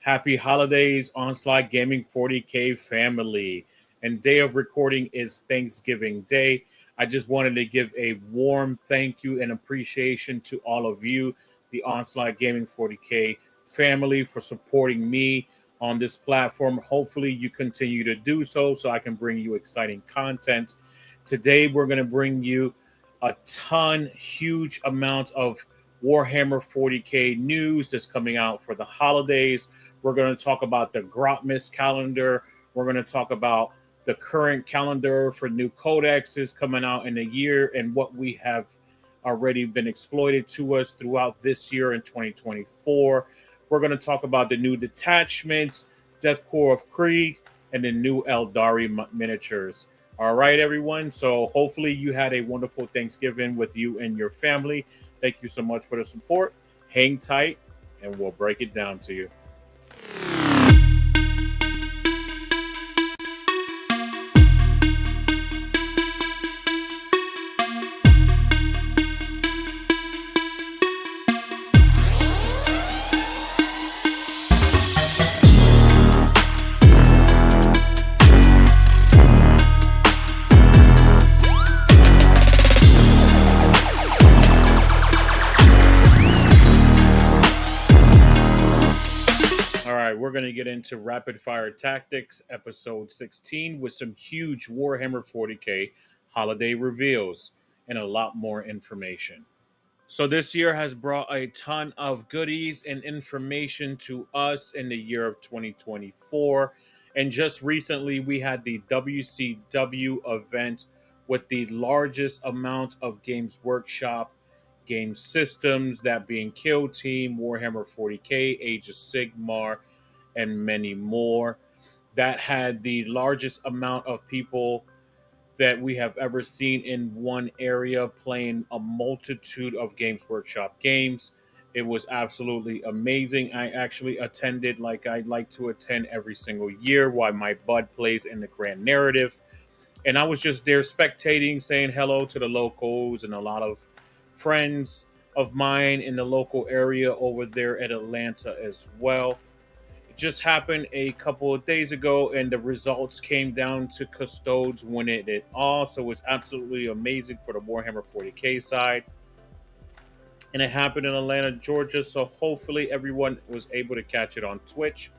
Happy holidays, Onslaught Gaming 40K family. And day of recording is Thanksgiving Day. I just wanted to give a warm thank you and appreciation to all of you, the Onslaught Gaming 40K family, for supporting me on this platform. Hopefully, you continue to do so I can bring you exciting content. Today, we're going to bring you a huge amount of Warhammer 40K news that's coming out for the holidays. We're going to talk about the Grotmas calendar. We're going to talk about the current calendar for new codexes coming out in a year and what we have already been exploited to us throughout this year in 2024. We're going to talk about the new detachments, Death Corps of Krieg, and the new Eldari miniatures. All right, everyone. So hopefully you had a wonderful Thanksgiving with you and your family. Thank you so much for the support. Hang tight, and we'll break it down to you. We're going to get into Rapid Fire Tactics, episode 16, with some huge Warhammer 40K holiday reveals and a lot more information. So, this year has brought a ton of goodies and information to us in the year of 2024. And just recently, we had the WCW event with the largest amount of Games Workshop game systems, that being Kill Team, Warhammer 40K, Age of Sigmar, and many more. That had the largest amount of people that we have ever seen in one area playing a multitude of Games Workshop games. It was absolutely amazing. I actually attended like I like to attend every single year while my bud plays in the Grand Narrative. And I was just there spectating, saying hello to the locals and a lot of friends of mine in the local area over there at Atlanta as well. It just happened a couple of days ago, and the results came down to Custodes winning it all. So it's absolutely amazing for the Warhammer 40K side. And it happened in Atlanta, Georgia. So hopefully everyone was able to catch it on Twitch.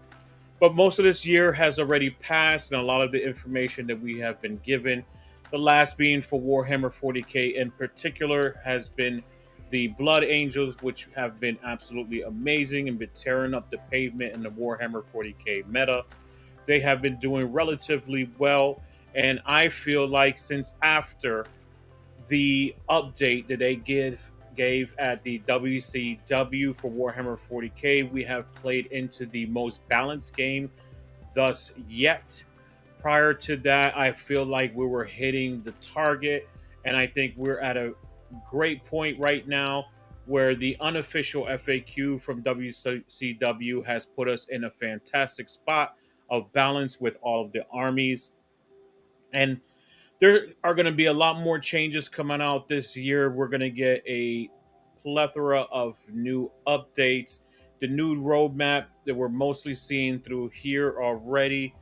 But most of this year has already passed, and a lot of the information that we have been given, the last being for Warhammer 40K in particular, has been the Blood Angels, which have been absolutely amazing and been tearing up the pavement in the Warhammer 40K meta. They have been doing relatively well, and I feel like since after the update that they gave at the WCW for Warhammer 40K, we have played into the most balanced game thus yet. Prior to that, I feel like we were hitting the target, and I think we're at a great point right now where the unofficial FAQ from WCW has put us in a fantastic spot of balance with all of the armies. And there are going to be a lot more changes coming out this year. We're going to get a plethora of new updates. The new roadmap that we're mostly seeing through here already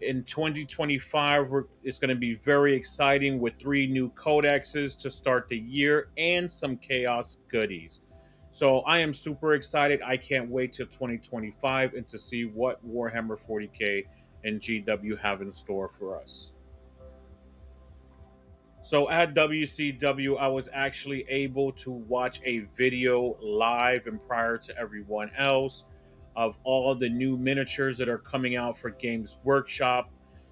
in 2025, it's going to be very exciting with 3 new codexes to start the year and some chaos goodies. So I am super excited. I can't wait till 2025 and to see what Warhammer 40K and GW have in store for us. So at WCW, I was actually able to watch a video live and prior to everyone else of all the new miniatures that are coming out for Games Workshop,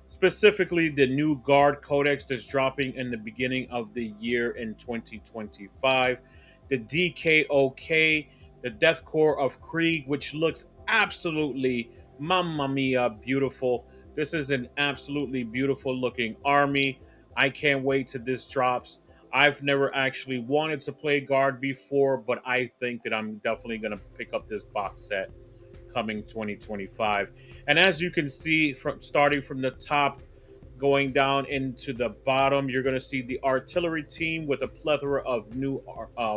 specifically the new Guard Codex that's dropping in the beginning of the year in 2025, the DKOK, the Death Corps of Krieg, which looks absolutely mamma mia beautiful. This is an absolutely beautiful looking army. I can't wait till this drops. I've never actually wanted to play Guard before, but I think that I'm definitely going to pick up this box set coming 2025. And as you can see, from starting from the top, going down into the bottom, you're going to see the artillery team with a plethora of new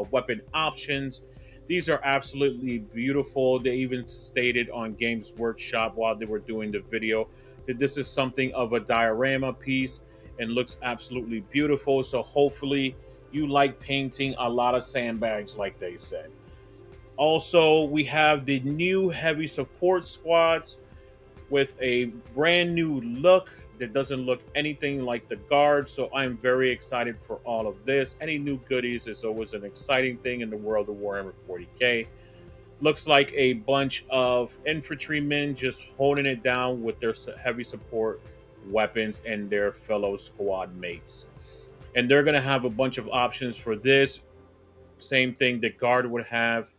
weapon options. These are absolutely beautiful. They even stated on Games Workshop while they were doing the video that this is something of a diorama piece and looks absolutely beautiful. So hopefully you like painting a lot of sandbags, like they said. Also, we have the new heavy support squads with a brand new look that doesn't look anything like the guard. So I'm very excited for all of this. Any new goodies is always an exciting thing in the world of Warhammer 40K. Looks like a bunch of infantrymen just holding it down with their heavy support weapons and their fellow squad mates. And they're going to have a bunch of options for this. Same thing that guard would have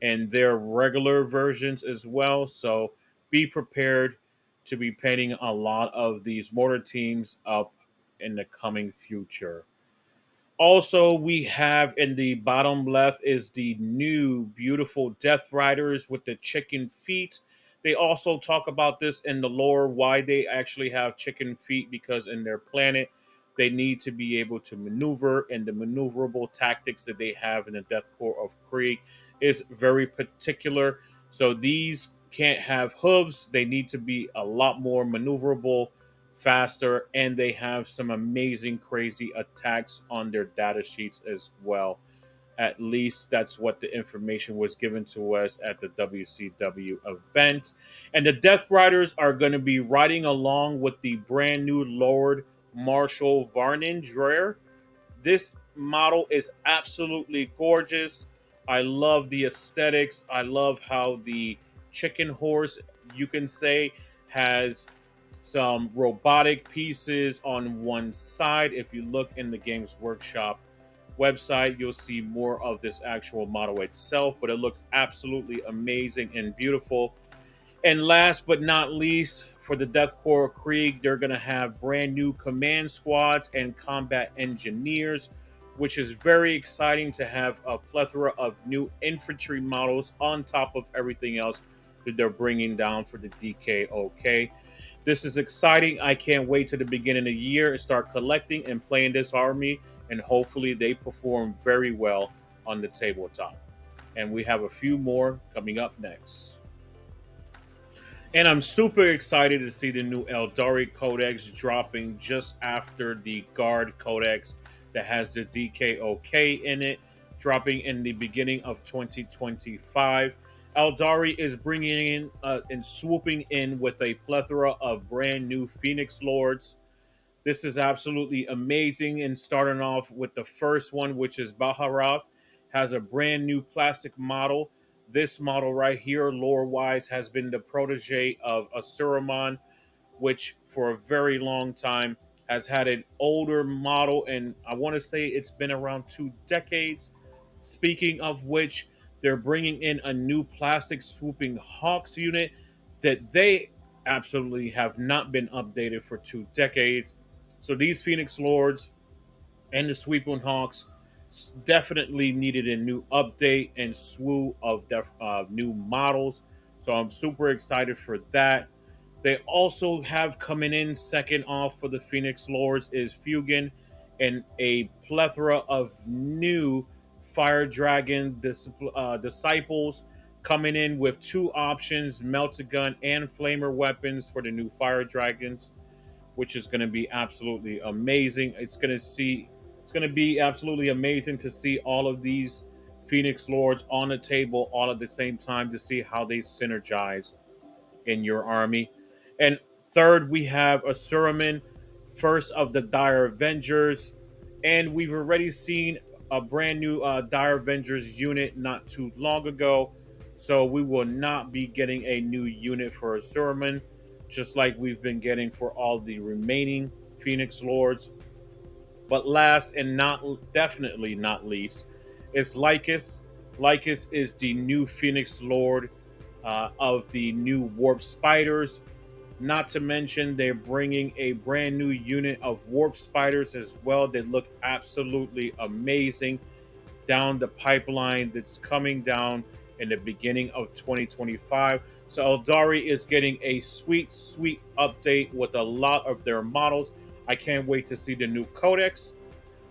and their regular versions as well. So be prepared to be painting a lot of these mortar teams up in the coming future. Also, we have in the bottom left is the new beautiful Death Riders with the chicken feet. They also talk about this in the lore why they actually have chicken feet, because in their planet they need to be able to maneuver, and the maneuverable tactics that they have in the Death Corps of Krieg is very particular. So these can't have hooves, they need to be a lot more maneuverable, faster, and they have some amazing, crazy attacks on their data sheets as well. At least that's what the information was given to us at the WCW event. And the Death Riders are going to be riding along with the brand new Lord Marshal Varnin Dreher. This model is absolutely gorgeous. I love the aesthetics. I love how the chicken horse, you can say, has some robotic pieces on one side. If you look in the Games Workshop website, you'll see more of this actual model itself, but it looks absolutely amazing and beautiful. And last but not least, for the Death Corps Krieg, they're going to have brand new command squads and combat engineers, which is very exciting to have a plethora of new infantry models on top of everything else that they're bringing down for the DKOK. This is exciting. I can't wait to the beginning of the year and start collecting and playing this army, and hopefully they perform very well on the tabletop. And we have a few more coming up next. And I'm super excited to see the new Eldari Codex dropping just after the Guard Codex that has the DKOK in it, dropping in the beginning of 2025. Eldari is bringing in and swooping in with a plethora of brand new Phoenix Lords. This is absolutely amazing. And starting off with the first one, which is Baharath, has a brand new plastic model. This model right here, lore wise, has been the protege of Asuramon, which for a very long time has had an older model. And I want to say it's been around 2 decades. Speaking of which, they're bringing in a new plastic swooping Hawks unit that they absolutely have not been updated for 2 decades. So these Phoenix Lords and the Sweeping Hawks definitely needed a new update and slew of new models. So I'm super excited for that. They also have coming in second off for the Phoenix Lords is Fugan and a plethora of new Fire Dragon disciples coming in with two options, Melta Gun and Flamer weapons for the new Fire Dragons, which is going to be absolutely amazing. It's going to be absolutely amazing to see all of these Phoenix Lords on the table all at the same time to see how they synergize in your army. And third, we have Asuraman, first of the Dire Avengers. And we've already seen a brand new Dire Avengers unit not too long ago. So we will not be getting a new unit for Asuraman, just like we've been getting for all the remaining Phoenix Lords. But last and not definitely not least is Lycus. Lycus is the new Phoenix Lord of the new Warp Spiders. Not to mention, they're bringing a brand new unit of Warp Spiders as well. They look absolutely amazing down the pipeline that's coming down in the beginning of 2025. So Eldari is getting a sweet, sweet update with a lot of their models. I can't wait to see the new Codex.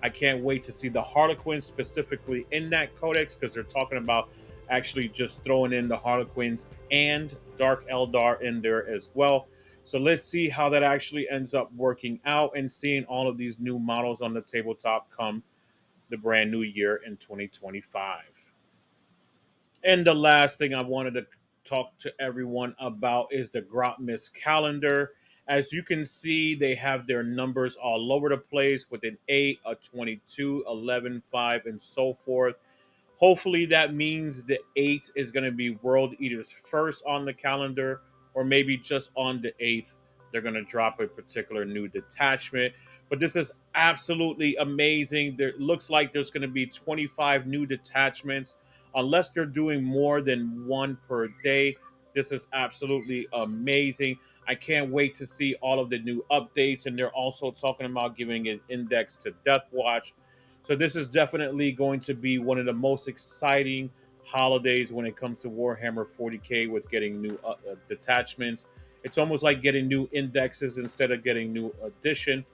I can't wait to see the Harlequins specifically in that Codex, because they're talking about actually just throwing in the Harlequins and Dark Eldar in there as well. So let's see how that actually ends up working out and seeing all of these new models on the tabletop come the brand new year in 2025. And the last thing I wanted to talk to everyone about is the Grotmas calendar. As you can see, they have their numbers all over the place with an 8, a 22, 11, 5, and so forth. Hopefully, that means the 8 is going to be World Eaters first on the calendar, or maybe just on the 8th, they're going to drop a particular new detachment. But this is absolutely amazing. There looks like there's going to be 25 new detachments, unless they're doing more than one per day. This is absolutely amazing. I can't wait to see all of the new updates. And they're also talking about giving an index to Death Watch. So this is definitely going to be one of the most exciting holidays when it comes to Warhammer 40K with getting new detachments. It's almost like getting new indexes instead of getting new addition.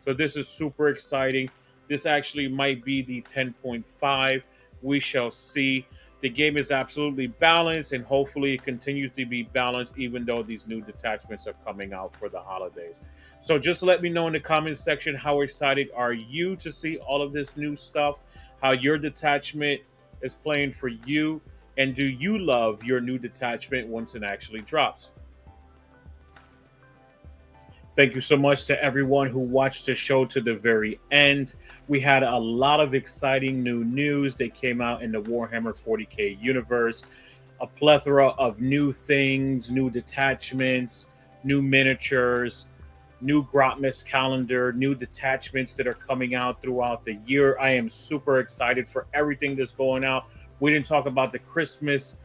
So this is super exciting. This actually might be the 10.5. We shall see. The game is absolutely balanced, and hopefully it continues to be balanced even though these new detachments are coming out for the holidays. So just let me know in the comments section, how excited are you to see all of this new stuff, how your detachment is playing for you, and do you love your new detachment once it actually drops? Thank you so much to everyone who watched the show to the very end. We had a lot of exciting new news that came out in the Warhammer 40K universe, a plethora of new things, new detachments, new miniatures, new Grotmas calendar, new detachments that are coming out throughout the year. I am super excited for everything that's going out. We didn't talk about the Christmas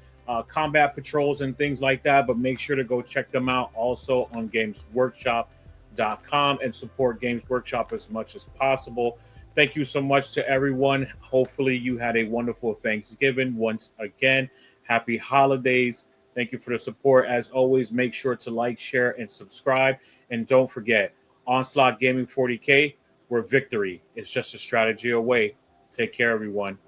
combat patrols and things like that, but make sure to go check them out also on gamesworkshop.com and support Games Workshop as much as possible. Thank you so much to everyone. Hopefully, you had a wonderful Thanksgiving. Once again, happy holidays. Thank you for the support. As always, make sure to like, share, and subscribe. And don't forget, Onslaught Gaming 40K, where victory is just a strategy away. Take care, everyone.